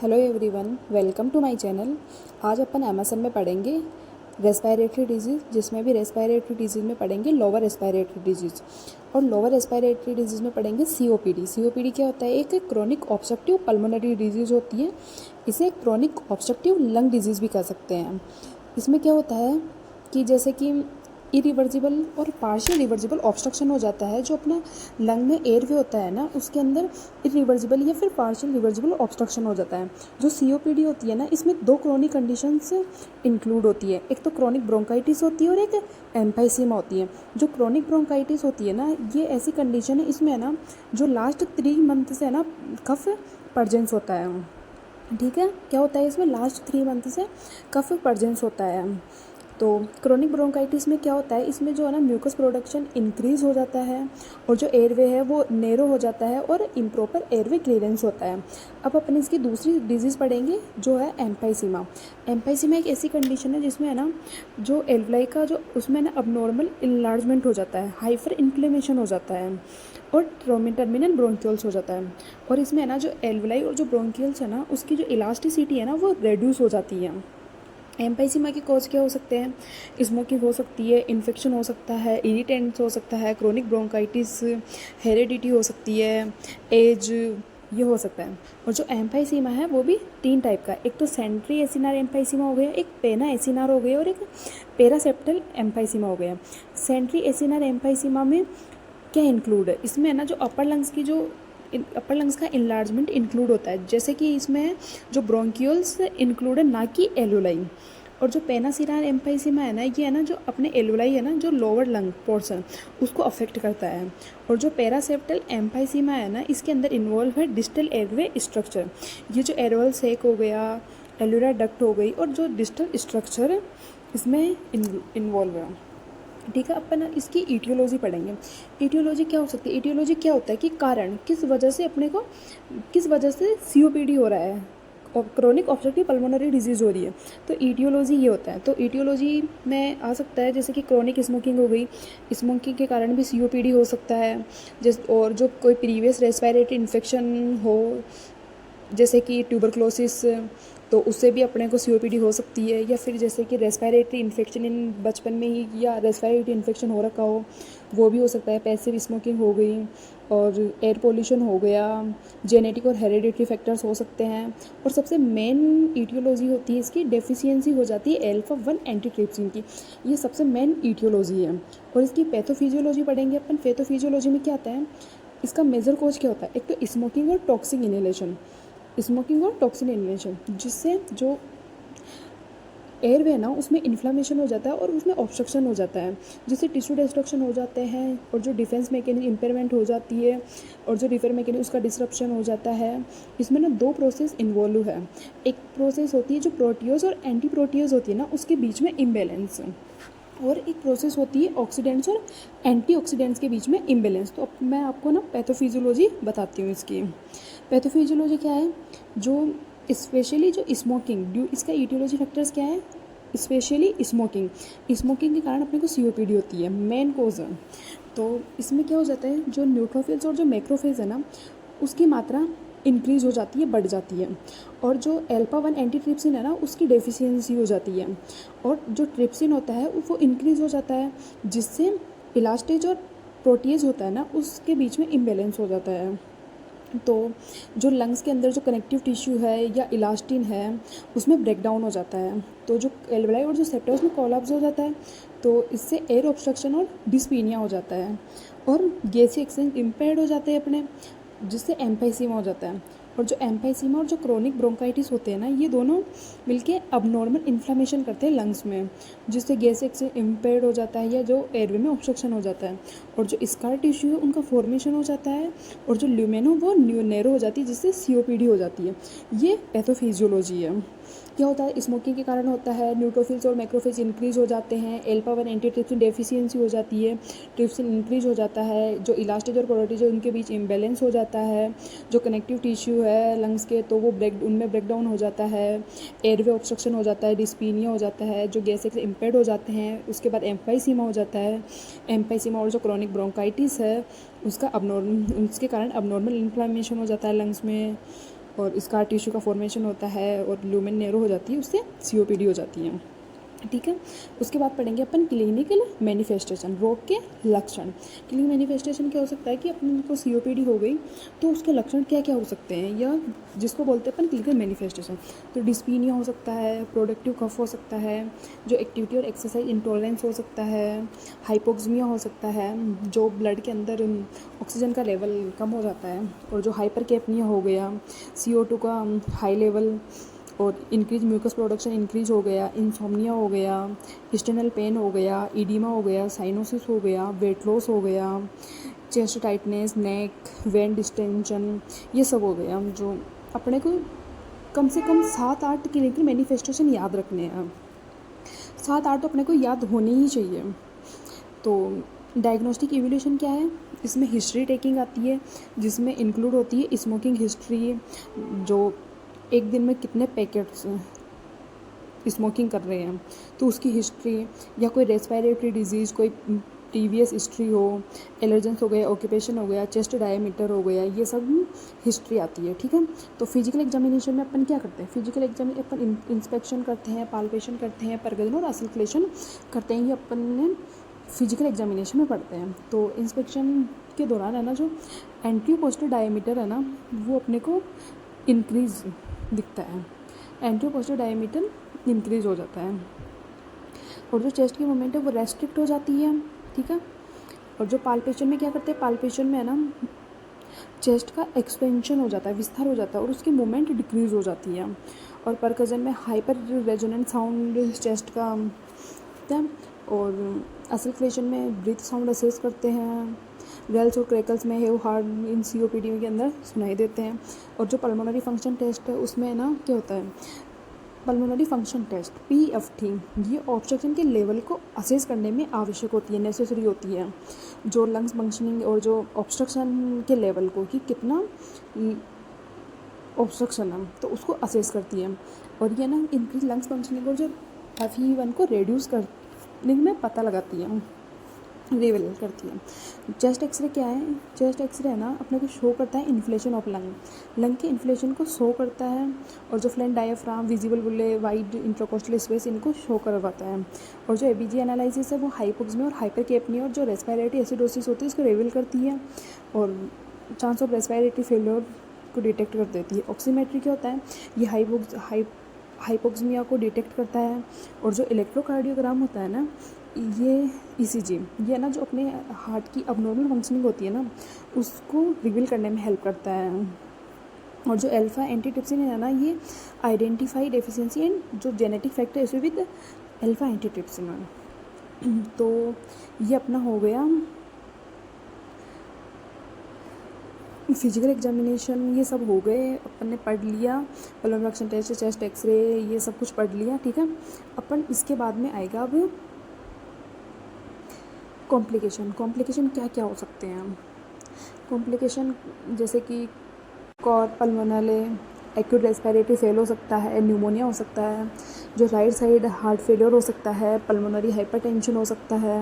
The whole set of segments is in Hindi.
Hello everyone, welcome to my channel. आज अपन एमएसएन में पढ़ेंगे रेस्पिरेटरी डिजीज़, जिसमें भी रेस्पिरेटरी डिजीज़ में पढ़ेंगे लोअर रेस्पिरेटरी डिजीज़ और लोअर रेस्पिरेटरी डिजीज़ में पढ़ेंगे सीओपीडी। सीओपीडी क्या होता है? एक क्रोनिक ऑब्स्ट्रक्टिव पल्मोनरी डिजीज़ होती है। इसे क्रोनिक ऑब्स्ट्रक्टिव लंग डिजीज़ भी कह सकते हैं। इसमें क्या होता है कि जैसे कि इरिवर्जिबल और पार्शियल रिवर्जिबल ऑब्स्ट्रक्शन हो जाता है। जो अपना लंग में एयरवे होता है ना, उसके अंदर इरिवर्जिबल या फिर पार्शियल रिवर्जिबल ऑब्स्ट्रक्शन हो जाता है। जो सीओपीडी होती है ना, इसमें दो क्रोनिक कंडीशंस इंक्लूड होती है। एक तो क्रोनिक ब्रोंकाइटिस होती है और एक एम्फाइसीमा होती है। जो क्रोनिक ब्रोंकाइटिस होती है ना, ये ऐसी कंडीशन है, इसमें है ना जो लास्ट 3 मंथ से है ना कफ प्रजेंस होता है। ठीक है, क्या होता है इसमें? लास्ट 3 मंथ से कफ प्रजेंस होता है। तो क्रोनिक ब्रोंकाइटिस में क्या होता है? इसमें जो है ना म्यूकस प्रोडक्शन इंक्रीज़ हो जाता है और जो एयरवे है वो नैरो हो जाता है और इम्प्रॉपर एयरवे क्लियरेंस होता है। अब अपन इसकी दूसरी डिजीज़ पढ़ेंगे जो है एम्फाइसीमा। एम्फाइसीमा एक ऐसी कंडीशन है जिसमें है ना जो एल्वलाई का जो उसमें ना अबनॉर्मल इन्लार्जमेंट हो जाता है, हाइपर इन्फ्लेमेशन हो जाता है और टर्मिनल ब्रोंकियल्स हो जाता है। और इसमें है ना जो एल्वलाई और जो ब्रोंकियल्स है ना, उसकी जो इलास्टिसिटी है ना वो रेड्यूस हो जाती है। एम्फाइसीमा के कॉज क्या हो सकते हैं? स्मोकिंग हो सकती है, इन्फेक्शन हो सकता है, इरिटेंट्स हो सकता है, क्रोनिक ब्रोंकाइटिस, हेरिडिटी हो सकती है, एज, ये हो सकता है। और जो एम्फाइसीमा है वो भी 3 टाइप का, एक तो सेंट्री एसिनार एम्फाइसीमा हो गया, एक पेना एसिनार हो गया और एक पेरासेप्टल एम्फाइसीमा हो गया। सेंट्री एसिनार एम्फाइसीमा में क्या इंक्लूड है? इसमें है ना जो अपर लंग्स का इनलार्जमेंट इंक्लूड होता है। जैसे कि इसमें जो ब्रोंकियल्स इंक्लूड है, ना कि एलुलाई। और जो पेनासिनार एम्फाइसीमा है ना, ये है ना जो अपने एलुलाई है ना, जो लोअर लंग पोर्शन उसको अफेक्ट करता है। और जो पेरासेप्टल एम्फाइसीमा है ना, इसके अंदर इन्वॉल्व है डिस्टल एयरवे स्ट्रक्चर। ये जो एरोवल सेक हो गया, एलुलर डक्ट हो गई और जो डिस्टल स्ट्रक्चर इसमें इन्वॉल्व है। ठीक है, अपन इसकी ईटियोलॉजी पढ़ेंगे। ईटियोलॉजी क्या हो सकती है? ईटियोलॉजी क्या होता है कि कारण, किस वजह से सीओपीडी हो रहा है और क्रोनिक ऑब्स्ट्रक्टिव पल्मोनरी डिजीज़ हो रही है। तो ईटियोलॉजी ये होता है। तो ईटियोलॉजी में आ सकता है जैसे कि क्रोनिक स्मोकिंग हो गई, स्मोकिंग के कारण भी सीओपीडी हो सकता है। और जो कोई प्रीवियस रेस्पिरेटरी इन्फेक्शन हो, जैसे कि ट्यूबरक्लोसिस, तो उससे भी अपने को सीओपीडी हो सकती है। या फिर जैसे कि रेस्पिरेटरी इन्फेक्शन इन बचपन में ही या रेस्पिरेटरी इन्फेक्शन हो रखा हो, वो भी हो सकता है। पैसिव स्मोकिंग हो गई और एयर पोल्यूशन हो गया, जेनेटिक और हेरिडिटरी फैक्टर्स हो सकते हैं। और सबसे मेन ईटियोलॉजी होती है इसकी, डेफिशिएंसी हो जाती है अल्फा 1 एंटीट्रिप्सिन की। ये सबसे मेन ईटियोलॉजी है। और इसकी पैथोफिजियोलॉजी पढ़ेंगे अपन। पैथोफिजियोलॉजी में क्या आता है? इसका मेजर कॉज क्या होता है? एक तो स्मोकिंग और टॉक्सिक इनहेलेशन, जिससे जो एयरवे है ना उसमें इन्फ्लामेशन हो जाता है और उसमें ऑब्स्ट्रक्शन हो जाता है, जिससे टिश्यू डिस्ट्रक्शन हो जाते हैं और जो डिफेंस मैकेनिज्म इम्पेयरमेंट हो जाती है और जो रिपेयर मैकेनिज्म उसका डिसरप्शन हो जाता है। इसमें ना 2 प्रोसेस इन्वॉल्व है। एक प्रोसेस होती है जो प्रोटियोज और एंटी प्रोटियोज होती है ना, उसके बीच में इम्बेलेंस, और एक प्रोसेस होती है ऑक्सीडेंट्स और एंटीऑक्सीडेंट्स के बीच में इम्बेलेंस। तो अब मैं आपको ना पैथोफिजियोलॉजी बताती हूँ इसकी। पैथोफिजियोलॉजी क्या है? जो स्पेशली जो स्मोकिंग, इसका ईटियोलॉजी फैक्टर्स क्या है? स्पेशली स्मोकिंग के कारण अपने को सीओपीडी होती है, मेन कोज है। तो इसमें क्या हो जाता है, जो न्यूट्रोफिल्स और जो मैक्रोफेज है ना, उसकी मात्रा इंक्रीज़ हो जाती है, बढ़ जाती है। और जो अल्फा 1 एंटीट्रिप्सिन है ना, उसकी डेफिशिएंसी हो जाती है। और जो ट्रिप्सिन होता है वो इंक्रीज़ हो जाता है, जिससे इलास्टेज और प्रोटीज होता है ना, उसके बीच में इम्बेलेंस हो जाता है। तो जो लंग्स के अंदर जो कनेक्टिव टिश्यू है या इलास्टिन है, उसमें ब्रेकडाउन हो जाता है। तो जो एल्वेलाई और जो सेप्टा है उसमें कोलैप्स हो जाता है। तो इससे एयर ऑब्स्ट्रक्शन और डिस्पीनिया हो जाता है और गैसी एक्सचेंज इम्पेयर्ड हो जाते हैं अपने, जिससे एम्फाइसीमा हो जाता है। और जो एम्फाइसीमा और जो क्रोनिक ब्रोंकाइटिस होते हैं ना, ये दोनों मिलके अबनॉर्मल इन्फ्लामेशन करते हैं लंग्स में, जिससे गैस एक्सचेंज इम्पेयर्ड हो जाता है या जो एयरवे में ऑब्स्ट्रक्शन हो जाता है। और जो स्कार टिश्यू है उनका फॉर्मेशन हो जाता है और जो ल्यूमेन हो वो नैरो हो जाती है, जिससे सीओपीडी हो जाती है। ये पैथोफिजियोलॉजी है। क्या होता है? स्मोकिंग के कारण होता है, न्यूट्रोफिल्स और मैक्रोफेज इंक्रीज हो जाते हैं, अल्फा 1 एंटीट्रिप्सिन डेफिशिएंसी हो जाती है, ट्रिप्सिन इंक्रीज हो जाता है, जो इलास्टिज और प्रोटीज है उनके बीच इम्बैलेंस हो जाता है, जो कनेक्टिव टिश्यू है लंग्स के तो वो उनमें ब्रेकडाउन हो जाता है, एयरवे ऑब्स्ट्रक्शन हो जाता है, डिस्पीनिया हो जाता है, जो गैसें इम्पेयर्ड हो जाते हैं। उसके बाद एम्फाइसीमा हो जाता है। एम्फाइसीमा और जो क्रोनिक ब्रोंकाइटिस है उसके कारण अबनॉर्मल इन्फ्लामेशन हो जाता है लंग्स में। और स्कार टिश्यू का फॉर्मेशन होता है और ल्यूमेन नैरो हो जाती है, उससे COPD हो जाती है। ठीक है, उसके बाद पढ़ेंगे अपन क्लिनिकल मैनिफेस्टेशन, रोग के लक्षण। क्लिनिकल मैनिफेस्टेशन क्या हो सकता है कि अपन को COPD हो गई तो उसके लक्षण क्या क्या हो सकते हैं, या जिसको बोलते हैं अपन क्लिनिकल मैनिफेस्टेशन। तो डिस्पीनिया हो सकता है, प्रोडक्टिव कफ हो सकता है, जो एक्टिविटी और एक्सरसाइज इंटॉलरेंस हो सकता है, हाइपोक्सिमिया हो सकता है, जो ब्लड के अंदर ऑक्सीजन का लेवल कम हो जाता है, और जो हाइपरकैपनिया हो गया, CO2 का हाई लेवल और इंक्रीज म्यूकस प्रोडक्शन इंक्रीज हो गया, इंसोम्निया हो गया, इंस्टेनल पेन हो गया, ईडिमा हो गया, साइनोसिस हो गया, वेट लॉस हो गया, chest tightness, neck, when distension, ये सब हो गया। जो अपने को कम से कम 7-8 क्लिनिकल मैनिफेस्टेशन याद रखने हैं। 7-8 तो अपने को याद होने ही चाहिए। तो डायग्नोस्टिक इवोल्यूशन क्या है, इसमें हिस्ट्री टेकिंग आती है, जिसमें इंक्लूड होती है स्मोकिंग हिस्ट्री, जो एक दिन में कितने पैकेट्स स्मोकिंग कर रहे हैं तो उसकी हिस्ट्री, या कोई रेस्पिरेटरी डिजीज़, कोई TVS हिस्ट्री हो, एलर्जेंस हो गया, ऑक्यूपेशन हो गया, चेस्ट डायमीटर हो गया, ये सब हिस्ट्री आती है। ठीक है, तो फिजिकल एग्जामिनेशन में अपन क्या करते हैं, फिजिकल एग्जामिनेशन अपन इंस्पेक्शन करते हैं, पाल्पेशन करते हैं, परगजन और असल्फेशन करते हैं, ये अपन ने फिजिकल एग्जामिनेशन में पढ़ते हैं। तो इंस्पेक्शन के दौरान है ना, जो एंट्री पोस्टर डायमीटर है ना, वो अपने को इंक्रीज दिखता है, एंट्री पोस्टर डायमीटर इंक्रीज हो जाता है, और जो चेस्ट की मूवमेंट है वो रेस्ट्रिक्ट हो जाती है। ठीक है, और जो पाल्पेशन में क्या करते हैं, पाल्पेशन में है ना चेस्ट का एक्सपेंशन हो जाता है, विस्तार हो जाता है, और उसकी मूवमेंट डिक्रीज हो जाती है। और परकजन में हाइपर रेजोनेंट साउंड चेस्ट का होता है, और असल्फेशन में ब्रीथ साउंड असेस करते हैं। रेल्स और क्रैकल्स में हेव हार्ड इन COPD के अंदर सुनाई देते हैं। और जो पल्मोनरी फंक्शन टेस्ट है उसमें ना क्या होता है, पल्मोनरी फंक्शन टेस्ट PFT, ये ऑब्स्ट्रक्शन के लेवल को असेस करने में आवश्यक होती है, नेसेसरी होती है, जो लंग्स फंक्शनिंग और जो ऑब्स्ट्रक्शन के लेवल को कि कितना ऑब्स्ट्रक्शन है तो उसको असेस करती है। और ये ना इंक्रीज लंग्स फंक्शनिंग और जो FEV1 को रिड्यूस करने में पता लगाती है, रिवील करती है। चेस्ट एक्सरे क्या है, चेस्ट एक्सरे है ना अपने को शो करता है इन्फ्लेशन ऑफ लंग, लंग के इन्फ्लेशन को शो करता है, और जो फ्लैन डायफ्राम, विजिबल बुले, वाइड इंट्राकोस्टल स्पेस, इनको शो करवाता है। और जो ABG एनालिसिस है वो हाइपोक्सिमिया और हाइपरकैपनिया और जो रेस्पिरेटरी एसिडोसिस होती है इसको रिवील करती है, और चांस ऑफ रेस्पिरेटरी फेलियर को डिटेक्ट कर देती है। ऑक्सीमेट्री क्या होता है, ये हाइपोक्सिमिया को डिटेक्ट करता है। और जो इलेक्ट्रोकार्डियोग्राम होता है ना, ये ECG, ये ना जो अपने हार्ट की अबनॉर्मल फंक्शनिंग होती है ना उसको रिवील करने में हेल्प करता है। और जो अल्फा एंटीट्रिप्सिन है ना, ये आइडेंटिफाई डेफिशिएंसी एंड जो जेनेटिक फैक्टर है विद अल्फा एंटीट्रिप्सिन। तो ये अपना हो गया फिजिकल एग्जामिनेशन, ये सब हो गए, अपन ने पढ़ लिया, pulmonary function test, chest x-ray, ये सब कुछ पढ़ लिया। ठीक है, अपन इसके बाद में आएगा अब कॉम्प्लिकेशन क्या क्या हो सकते हैं। कॉम्प्लिकेशन जैसे कि कॉर पल्मोनले, एक्यूट रेस्पिरेटरी फेल हो सकता है, न्यूमोनिया हो सकता है, जो राइट साइड हार्ट फेलियर हो सकता है, पल्मोनरी हाइपरटेंशन हो सकता है,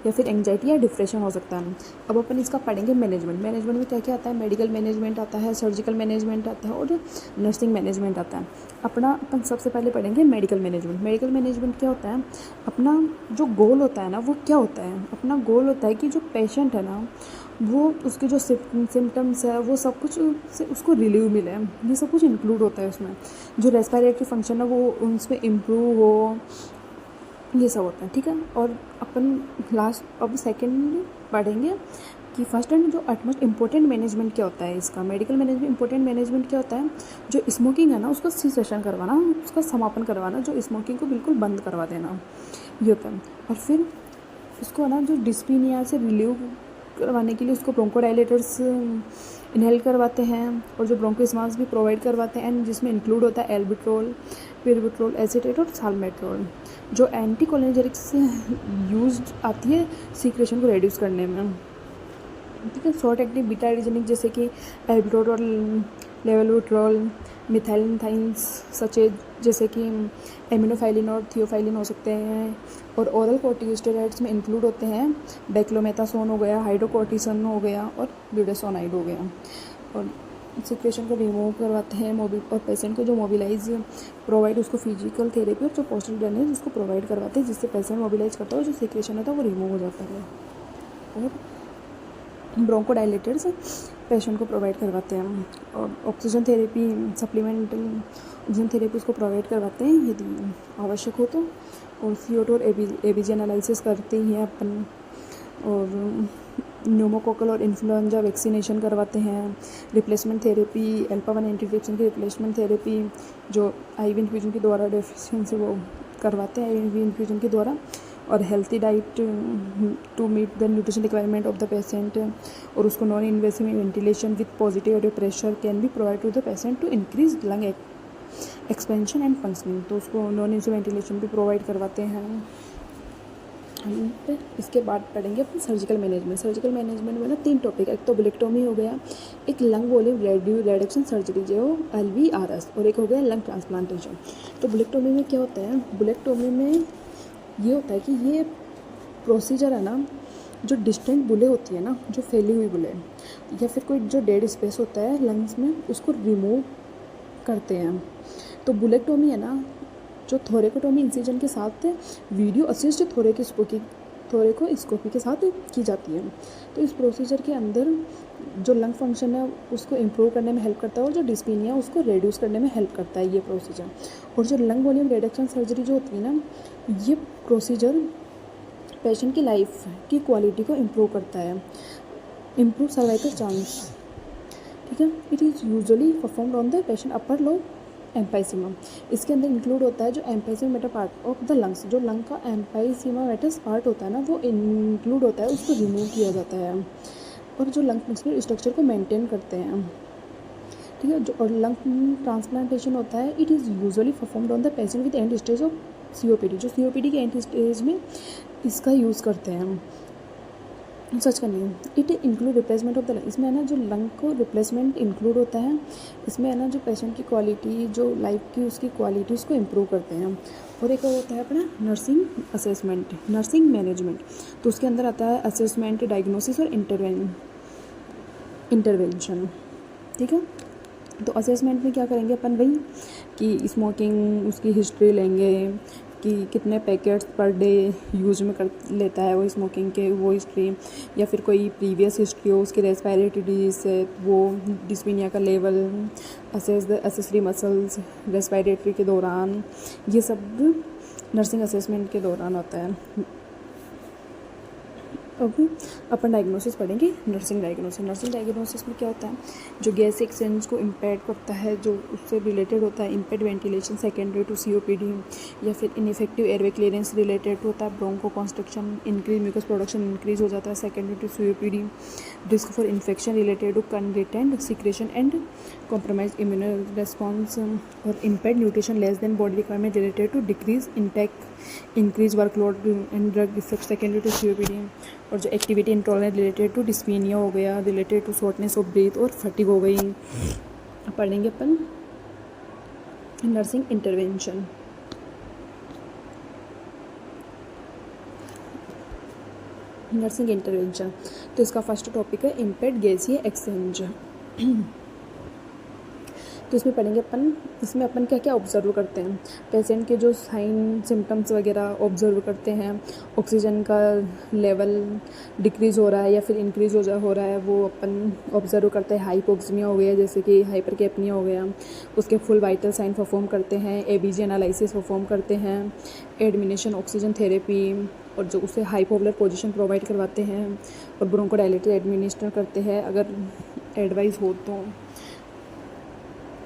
या फिर एंजाइटी या डिप्रेशन हो सकता है। अब अपन इसका पढ़ेंगे मैनेजमेंट में क्या क्या आता है, मेडिकल मैनेजमेंट आता है, सर्जिकल मैनेजमेंट आता है, और नर्सिंग मैनेजमेंट आता है। अपन सबसे पहले पढ़ेंगे मेडिकल मैनेजमेंट क्या होता है, अपना जो गोल होता है ना वो क्या होता है, अपना गोल होता है कि जो पेशेंट है ना वो उसके जो सिम्टम्स है वो सब कुछ से उसको रिलीव मिले, ये सब कुछ इंक्लूड होता है उसमें। जो रेस्पिरेटरी फंक्शन है वो उसमें इम्प्रूव हो, ये सब होता है। ठीक है, और अपन अब सेकंड पढ़ेंगे कि फर्स्ट एंड जो अटमोस्ट इम्पोर्टेंट मैनेजमेंट क्या होता है इसका। मेडिकल मैनेजमेंट इम्पोर्टेंट मैनेजमेंट क्या होता है, जो स्मोकिंग है ना उसका सीसेशन करवाना, उसका समापन करवाना, जो स्मोकिंग को बिल्कुल बंद करवा देना, ये होता है। और फिर उसको ना जो डिस्पीनिया से रिलीव करवाने के लिए उसको ब्रोंकोडायलेटर्स इनहेल करवाते हैं, और जो ब्रोंकोस्पाज्म भी प्रोवाइड करवाते हैं, एंड जिसमें इंक्लूड होता है एल्बिट्रोल, पिरिविट्रोल, एसीटेट और साल्मेट्रोल, जो एंटीकोलिनर्जिक्स यूज आती है सीक्रेशन को रिड्यूस करने में। ठीक है, शॉर्ट एक्टिव बीटा एडिजेनिक जैसे कि एल्बिट्रोल, लेवोट्रोल, मिथाइलथाइन्स सचेज जैसे कि एमिनोफाइलिन और थियोफाइलिन हो सकते हैं। और ओरल कॉर्टिकोस्टेरॉइड्स में इंक्लूड होते हैं बेक्लोमेथासोन हो गया, हाइड्रोकोर्टिसोन हो गया, और ब्यूटासोनाइड हो गया। और सिक्रेशन को रिमूव करवाते हैं और पेशेंट को जो मोबिलाइज प्रोवाइड उसको फिजिकल थेरेपी और जो पोस्टल ड्रेनेज उसको प्रोवाइड करवाते हैं, जिससे पेशेंट मोबिलाइज करता है और जो सिक्रेशन होता है वो रिमूव हो जाता है। और ब्रोंकोडायलेटर्स पेशेंट को प्रोवाइड करवाते हैं और oxygen therapy supplemental oxygen therapy उसको प्रोवाइड करवाते हैं यदि आवश्यक हो तो। और CO2 और ABG एनालिसिस करते ही हैं अपन। और न्यूमोकोकल और इन्फ्लुएंजा वैक्सीनेशन करवाते हैं। रिप्लेसमेंट थेरेपी अल्फा-1 एंटीट्रिप्सिन की रिप्लेसमेंट थेरेपी जो IV इन्फ्यूजन के द्वारा डेफिशिएंसी वो करवाते हैं IV इन्फ्यूजन के द्वारा। और healthy diet to meet the nutrition requirement of the patient. और उसको non invasive ventilation with positive air pressure can be provide to the patient to increase lung expansion and functioning. तो उसको नॉन इन्वेसिव वेंटिलेशन भी प्रोवाइड करवाते हैं हम। इसके बाद पढ़ेंगे अपन सर्जिकल मैनेजमेंट। सर्जिकल मैनेजमेंट में ना 3 टॉपिक, एक तो बुलेक्टोमी हो गया, एक लंग वॉल्यूम रिडक्शन सर्जरी जो LVRS, और एक हो गया लंग ट्रांसप्लांटेशन। तो बुलेक्टोमी में क्या होता है, बुलेक्टोमी में ये होता है कि ये प्रोसीजर है ना, जो डिस्टेंट बुले होती है ना, जो फैली हुई बुले या फिर कोई जो डेड स्पेस होता है लंग्स में, उसको रिमूव करते हैं। तो बुलेक्टोमी है ना, जो थोरेकोटोमी इंसिजन के साथ वीडियो असिस्ट थोरेकोस्कोपी के साथ की जाती है। तो इस प्रोसीजर के अंदर जो लंग फंक्शन है उसको इम्प्रूव करने में हेल्प करता है और जो डिस्पीनिया उसको रिड्यूस करने में हेल्प करता है ये प्रोसीजर। और जो लंग वॉल्यूम रिडक्शन सर्जरी जो होती है ना, ये प्रोसीजर पेशेंट की लाइफ की क्वालिटी को इम्प्रूव करता है, इम्प्रूव सर्वाइकल चांस, ठीक है। It is usually performed on the patient upper lobe emphysema. इसके अंदर इंक्लूड होता है जो emphysema meta part of the lungs, जो लंग का एम्पाइसीमा मेटस पार्ट होता है ना, वो इंक्लूड होता है, उसको रिमूव किया जाता है। और जो लंग के स्ट्रक्चर को मेंटेन करते हैं, ठीक है। जो और लंग ट्रांसप्लांटेशन होता है, it is usually performed on the patient with and stage of COPD। जो COPD के एंड स्टेज में इसका यूज़ करते हैं, सच करनी है। It include replacement of the lung. इसमें है ना जो लंग को रिप्लेसमेंट इंक्लूड होता है। इसमें है ना जो पेशेंट की क्वालिटी, जो लाइफ की उसकी क्वालिटी, उसको इम्प्रूव करते हैं। और एक होता है अपना नर्सिंग असेसमेंट, नर्सिंग मैनेजमेंट। तो उसके अंदर आता है असेसमेंट, डायग्नोसिस और इंटरवेंशन, ठीक है। तो असेसमेंट में क्या करेंगे अपन, वही कि स्मोकिंग उसकी हिस्ट्री लेंगे कि कितने पैकेट्स पर डे यूज में कर लेता है वो स्मोकिंग के, वो हिस्ट्री, या फिर कोई प्रीवियस हिस्ट्री हो उसकी रेस्पिरेटरी डिजीज से, वो डिस्पीनिया का level, assess the accessory muscles respiratory के दौरान, ये सब नर्सिंग असेसमेंट के दौरान होता है। अब अपन डायग्नोसिस पढ़ेंगे, नर्सिंग डायग्नोसिस। नर्सिंग डायग्नोसिस में क्या होता है, जो गैस एक्सचेंज को इम्पेयर करता है, जो उससे रिलेटेड होता है, impaired ventilation secondary to COPD, या फिर इनइफेक्टिव एयरवे क्लियरेंस रिलेटेड होता है, bronchoconstriction increase, mucus production increase हो जाता है secondary to COPD, risk for infection related to content secretion and compromise immune response, और impaired nutrition less than body requirement related to decrease intake, increase workload and drug effect secondary to COPD। और जो activity intolerance related to dyspnea हो गया, related to shortness of breath और फटीग हो गई। पढ़ेंगे अपन नर्सिंग इंटरवेंशन। नर्सिंग इंटरवेंशन, तो इसका फर्स्ट टॉपिक है इम्पेयर्ड गैसीय एक्सचेंज। तो इसमें पढ़ेंगे अपन, इसमें अपन क्या क्या ऑब्जर्व करते हैं, पेशेंट के जो साइन सिम्टम्स वगैरह ऑब्जर्व करते हैं, ऑक्सीजन का लेवल डिक्रीज़ हो रहा है या फिर इंक्रीज़ हो रहा है वो अपन ऑब्जर्व करते हैं। हाइपोक्सीमिया हो गया, जैसे कि हाइपरकैप्निया हो गया, उसके फुल वाइटल साइन परफॉर्म करते हैं, ABG एनालिसिस परफॉर्म करते हैं, एडमिनेशन ऑक्सीजन थेरेपी, और जो उसे हाइपोवुलर पोजीशन प्रोवाइड करवाते हैं, और ब्रोंकोडायलेटर एडमिनिस्टर करते हैं अगर एडवाइस हो तो।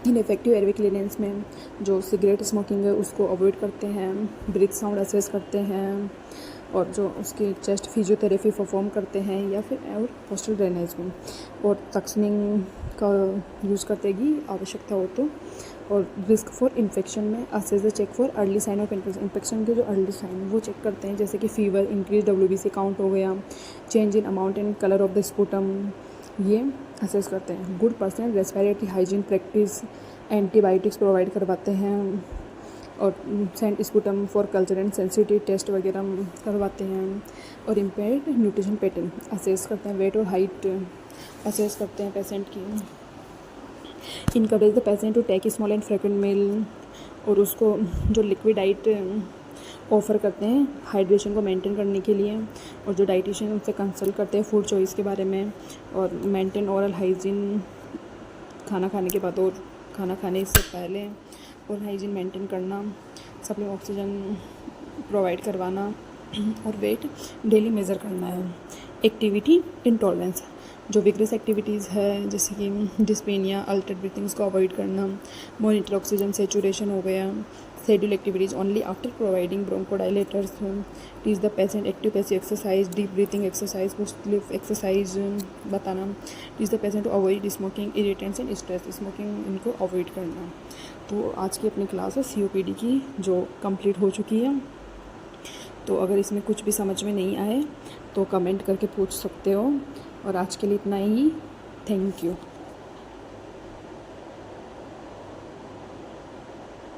इनइफेक्टिव एयरवे क्लियरेंस में जो सिगरेट स्मोकिंग है उसको अवॉइड करते हैं, ब्रीथ साउंड असेस करते हैं, और जो उसकी चेस्ट फिजियोथेरेपी परफॉर्म करते हैं, या फिर और पोस्टल ड्रेनेज में, और सक्शनिंग का यूज़ करते ही आवश्यकता हो तो। और रिस्क फॉर इन्फेक्शन में assess the check for early sign of infection के जो अर्ली साइन वो चेक करते हैं, जैसे कि फीवर, इंक्रीज WBC काउंट हो गया, change in amount and colour of the sputum, ये असेस करते हैं। Good personal respiratory hygiene practice, antibiotics provide करवाते हैं, और sent sputum for culture and sensitive test वगैरह करवाते हैं, और इम्पेयर्ड न्यूट्रिशन पैटर्न असेस करते हैं, वेट और हाइट असेस करते हैं पेशेंट की। Encourage the patient to take small and frequent meal, और उसको जो लिक्विड डाइट ऑफ़र करते हैं हाइड्रेशन को मेंटेन करने के लिए, और जो डाइटिशियन उनसे कंसल्ट करते हैं फूड चॉइस के बारे में, और मेंटेन ओरल हाइजीन खाना खाने के बाद और खाना खाने से पहले और हाइजीन मेंटेन करना, सप्लाई ऑक्सीजन प्रोवाइड करवाना, और वेट डेली मेज़र करना है। एक्टिविटी इंटॉलरेंस, जो विग्रेस एक्टिविटीज़ है जैसे कि डिस्पेनिया, अल्टर्ड ब्रीथिंग्स को अवॉइड करना, मॉनिटर ऑक्सीजन सेचुरेशन हो गया, schedule activities only after providing bronchodilators, teach the patient active passive exercise, deep breathing exercise, post lip exercise बताना, teach the patient to avoid smoking, irritants and stress, smoking इनको अवॉइड करना। तो आज की अपनी क्लास है COPD की जो कंप्लीट हो चुकी है। तो अगर इसमें कुछ भी समझ में नहीं आए तो कमेंट करके पूछ सकते हो, और आज के लिए इतना ही। Thank you.